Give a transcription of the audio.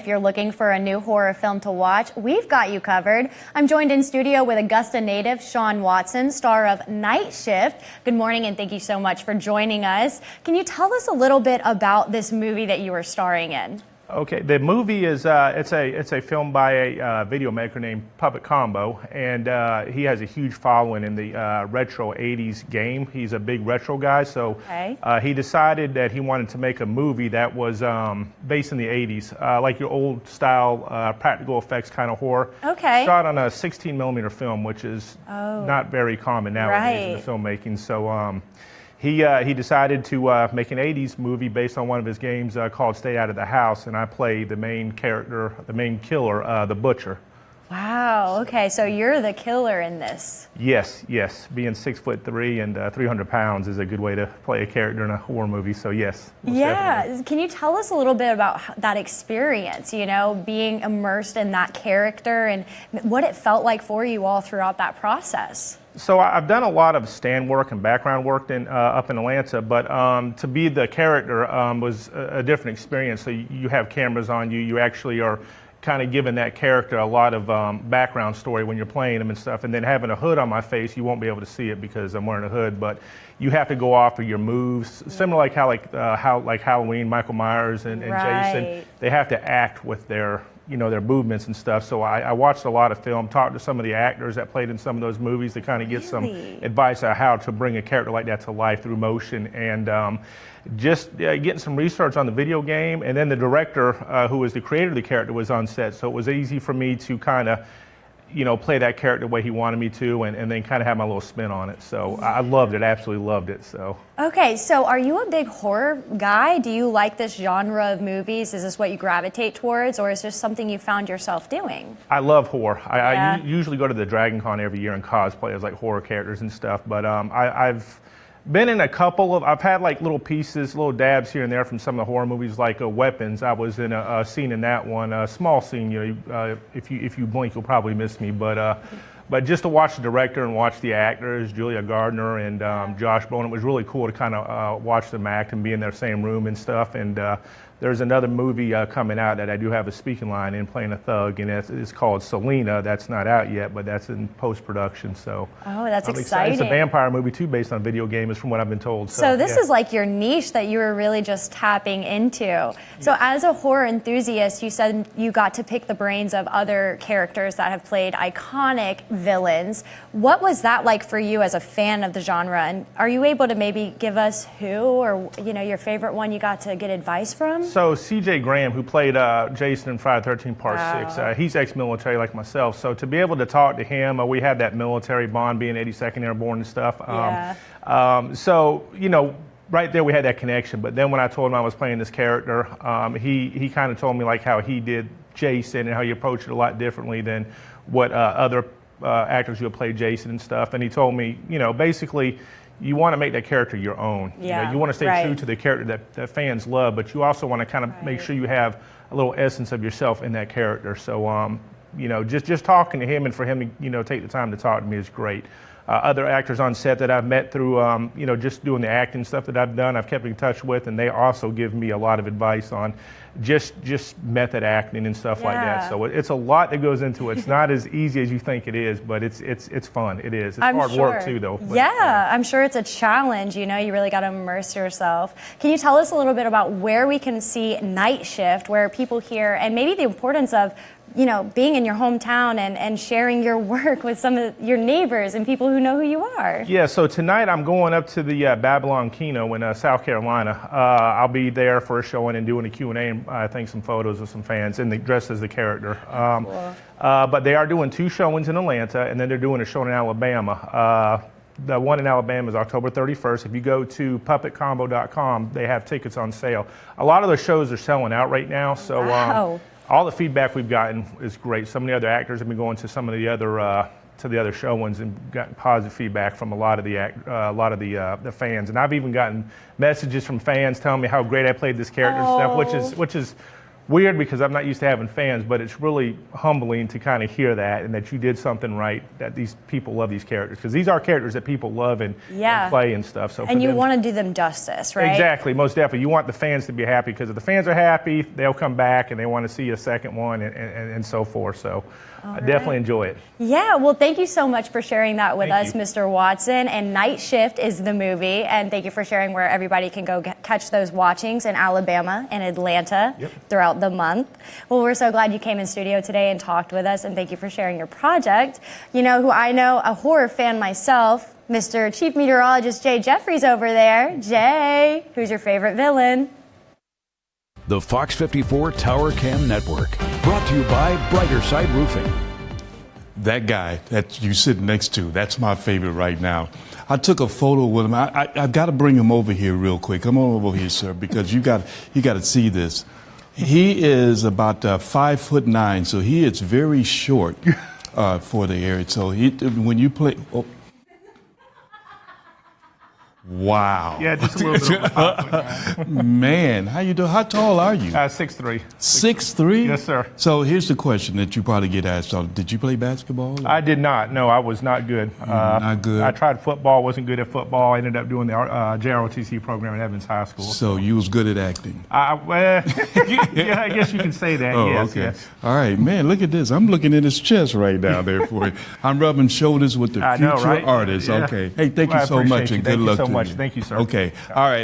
If you're looking for a new horror film to watch, we've got you covered. I'm joined in studio with Augusta native Sean Watson, star of Night Shift. Good morning and thank you so much for joining us. Can you tell us a little bit about this movie that you were starring in? Okay, the movie is it's a film by a video maker named Puppet Combo, and he has a huge following in the retro 80s game. He's a big retro guy, so he decided that he wanted to make a movie that was based in the 80s, like your old style practical effects kind of horror. Okay. Shot on a 16mm film, which is not very common nowadays in the filmmaking. So. He decided to make an 80s movie based on one of his games called Stay Out of the House, and I play the main character, the main killer, the Butcher. Wow, okay, so you're the killer in this. Yes, yes. Being 6'3" and 300 pounds is a good way to play a character in a horror movie, so yes. Yeah, definitely. Can you tell us a little bit about that experience, you know, being immersed in that character and what it felt like for you all throughout that process? So I've done a lot of stand work and background work up in Atlanta, but to be the character was a different experience. So you have cameras on you. You actually are kind of giving that character a lot of background story when you're playing them and stuff. And then having a hood on my face, you won't be able to see it because I'm wearing a hood, but you have to go off of your moves. Similar like how Halloween, Michael Myers and Jason, they have to act with their their movements and stuff. So I watched a lot of film, talked to some of the actors that played in some of those movies to kind of get some advice on how to bring a character like that to life through motion, and just getting some research on the video game. And then the director, who was the creator of the character, was on set, so it was easy for me to kind of play that character the way he wanted me to, and then kind of have my little spin on it. So I loved it, absolutely loved it. So. Okay, so are you a big horror guy? Do you like this genre of movies? Is this what you gravitate towards, or is this something you found yourself doing? I love horror. I usually go to the Dragon Con every year and cosplay as like horror characters and stuff, but I've been in a couple of, I've had like little pieces, little dabs here and there from some of the horror movies, like Weapons. I was in a scene in that one, a small scene. If you blink, you'll probably miss me. But just to watch the director and watch the actors, Julia Gardner and Josh Brolin, it was really cool to kind of watch them act and be in their same room and stuff. And there's another movie coming out that I do have a speaking line in, playing a thug, and it's called Selena. That's not out yet, but that's in post-production. So that's exciting. It's a vampire movie too, based on a video game, is from what I've been told. So this is like your niche that you were really just tapping into. Yes. So as a horror enthusiast, you said you got to pick the brains of other characters that have played iconic villains. What was that like for you as a fan of the genre? And are you able to maybe give us who, or your favorite one you got to get advice from? So C.J. Graham, who played Jason in Friday the 13th Part 6, he's ex-military like myself. So to be able to talk to him, we had that military bond, being 82nd Airborne and stuff. So right there we had that connection. But then when I told him I was playing this character, he kind of told me like how he did Jason and how he approached it a lot differently than what other actors who have played Jason and stuff. And he told me, basically, you want to make that character your own. You want to stay true to the character that fans love, but you also want to kind of make sure you have a little essence of yourself in that character. So, just talking to him and for him to, take the time to talk to me is great. Other actors on set that I've met through, just doing the acting stuff that I've done, I've kept in touch with, and they also give me a lot of advice on just method acting and stuff like that. So it's a lot that goes into it. It's not as easy as you think it is, but it's fun. It is. It's hard work too, though. But, I'm sure it's a challenge. You really got to immerse yourself. Can you tell us a little bit about where we can see Night Shift, where people hear, and maybe the importance of being in your hometown and sharing your work with some of your neighbors and people who know who you are? Yeah, so tonight I'm going up to the Babylon Kino in South Carolina. I'll be there for a showing and doing a Q&A and I think some photos of some fans and dressed as the character. Cool. But they are doing 2 showings in Atlanta, and then they're doing a show in Alabama. The one in Alabama is October 31st. If you go to puppetcombo.com, they have tickets on sale. A lot of those shows are selling out right now, so all the feedback we've gotten is great. Some of the other actors have been going to some of the other showings and gotten positive feedback from a lot of the fans. And I've even gotten messages from fans telling me how great I played this character and stuff, which is weird because I'm not used to having fans, but it's really humbling to kind of hear that and that you did something right, that these people love these characters. Because these are characters that people love and play and stuff. So and you want to do them justice, right? Exactly, most definitely. You want the fans to be happy because if the fans are happy, they'll come back and they want to see a second one and so forth. So I definitely enjoy it. Yeah, well, thank you so much for sharing that with us, you. Mr. Watson. And Night Shift is the movie. And thank you for sharing where everybody can go catch those watchings in Alabama and Atlanta throughout the month. Well, we're so glad you came in studio today and talked with us. And thank you for sharing your project. You know who I know, a horror fan myself, Mr. Chief Meteorologist Jay Jeffries over there. Jay, who's your favorite villain? The Fox 54 Tower Cam Network, brought to you by Brighter Side Roofing. That guy that you sit next to, that's my favorite right now. I took a photo with him. I've got to bring him over here real quick. Come on over here, sir, because you got to see this. He is about 5'9", so he is very short for the area. So when you play. Oh. Wow. Yeah, just a little bit over 5 foot. Man, how you doing? How tall are you? 6'3". 6'3"? Yes, sir. So here's the question that you probably get asked all. Did you play basketball? I did not. No, I was not good. Not good? I tried football, wasn't good at football. I ended up doing the JROTC program at Evans High School. So you was good at acting? Well, yeah, I guess you can say that, yes. Okay. Yes. All right, man, look at this. I'm looking at his chest right now there for you. I'm rubbing shoulders with the future right? artist. Yeah. Okay. Hey, thank Well, you so much you. and Thank good you luck so to much. you. Thank you, sir. Okay. All right.